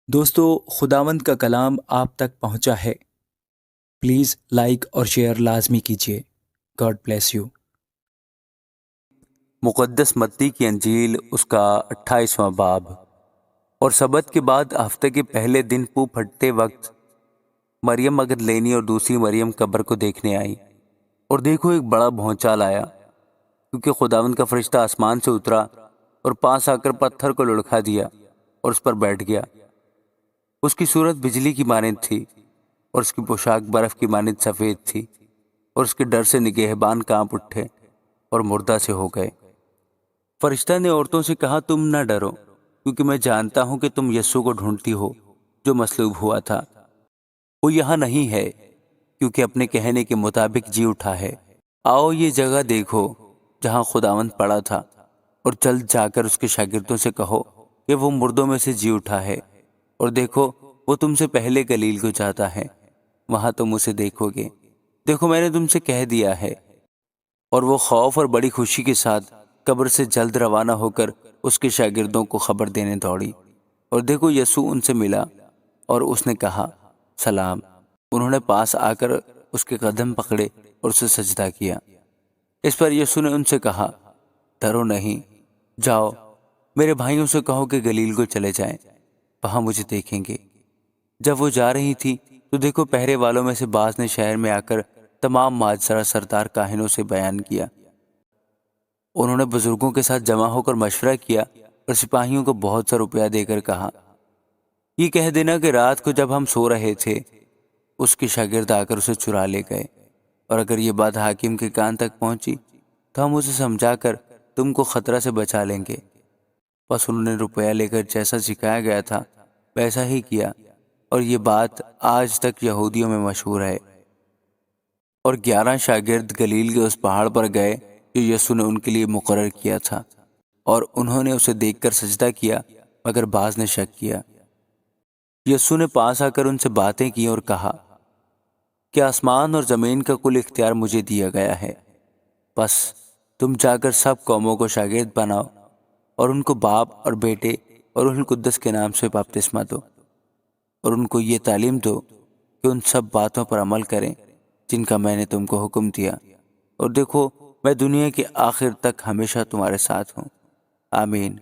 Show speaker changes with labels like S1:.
S1: دوستو، خداوند کا کلام آپ تک پہنچا ہے۔ پلیز لائک اور شیئر لازمی کیجیے۔ God bless you.
S2: مقدس متی کی انجیل اس کا 28واں باب۔ اور سبت کے بعد ہفتے کے پہلے دن پو پھٹتے وقت مریم مگدلینی اور دوسری مریم قبر کو دیکھنے آئی، اور دیکھو ایک بڑا بھونچال آیا، کیونکہ خداوند کا فرشتہ آسمان سے اترا اور پاس آ کر پتھر کو لڑکھا دیا اور اس پر بیٹھ گیا۔ اس کی صورت بجلی کی مانند تھی، اور اس کی پوشاک برف کی مانند سفید تھی، اور اس کے ڈر سے نگہبان کانپ اٹھے اور مردہ سے ہو گئے۔ فرشتہ نے عورتوں سے کہا، تم نہ ڈرو، کیونکہ میں جانتا ہوں کہ تم یسوع کو ڈھونڈتی ہو جو مصلوب ہوا تھا۔ وہ یہاں نہیں ہے، کیونکہ اپنے کہنے کے مطابق جی اٹھا ہے۔ آؤ یہ جگہ دیکھو جہاں خداوند پڑا تھا، اور جلد جا کر اس کے شاگردوں سے کہو کہ وہ مردوں میں سے جی اٹھا ہے، اور دیکھو وہ تم سے پہلے گلیل کو جاتا ہے، وہاں تم اسے دیکھو گے۔ دیکھو میں نے تم سے کہہ دیا ہے۔ اور وہ خوف اور بڑی خوشی کے ساتھ قبر سے جلد روانہ ہو کر اس کے شاگردوں کو خبر دینے دوڑی۔ اور دیکھو یسوع ان سے ملا، اور اس نے کہا، سلام۔ انہوں نے پاس آ کر اس کے قدم پکڑے اور اسے سجدہ کیا۔ اس پر یسوع نے ان سے کہا، ڈرو نہیں، جاؤ میرے بھائیوں سے کہو کہ گلیل کو چلے جائیں، وہاں مجھے دیکھیں گے۔ جب وہ جا رہی تھی تو دیکھو پہرے والوں میں سے بعض نے شہر میں آ کر تمام معجزہ سردار کاہنوں سے بیان کیا۔ انہوں نے بزرگوں کے ساتھ جمع ہو کر مشورہ کیا اور سپاہیوں کو بہت سا روپیہ دے کر کہا، یہ کہہ دینا کہ رات کو جب ہم سو رہے تھے اس کے شاگرد آ کر اسے چرا لے گئے، اور اگر یہ بات حاکم کے کان تک پہنچی تو ہم اسے سمجھا کر تم کو خطرہ سے بچا لیں گے۔ بس انہوں نے روپیہ لے کر جیسا سکھایا گیا تھا ویسا ہی کیا، اور یہ بات آج تک یہودیوں میں مشہور ہے۔ اور 11 شاگرد گلیل کے اس پہاڑ پر گئے جو یسوع نے ان کے لیے مقرر کیا تھا، اور انہوں نے اسے دیکھ کر سجدہ کیا، مگر بعض نے شک کیا۔ یسوع نے پاس آ کر ان سے باتیں کی اور کہا کہ آسمان اور زمین کا کل اختیار مجھے دیا گیا ہے، بس تم جا کر سب قوموں کو شاگرد بناؤ، اور ان کو باپ اور بیٹے اور روح القدس کے نام سے بپتسمہ دو، اور ان کو یہ تعلیم دو کہ ان سب باتوں پر عمل کریں جن کا میں نے تم کو حکم دیا، اور دیکھو میں دنیا کے آخر تک ہمیشہ تمہارے ساتھ ہوں۔ آمین۔